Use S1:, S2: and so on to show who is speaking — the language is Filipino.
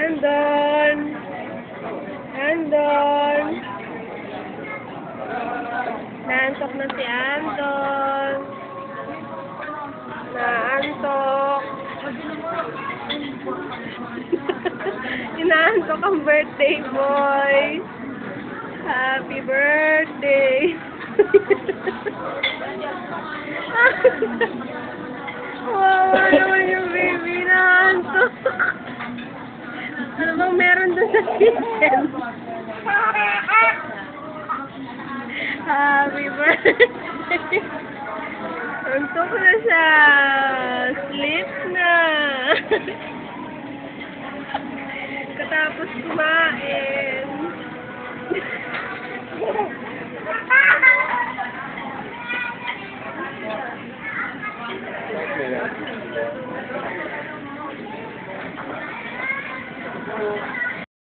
S1: Andon! Andon! Naantok na si Anton. Naantok. Inaantok ang birthday boy. Happy birthday. Wawa naman yung baby, naantok. Ano bang meron doon sa kitchen? Happy birthday. Antok na siya. Sleep na. Katapos kumain.
S2: Okay.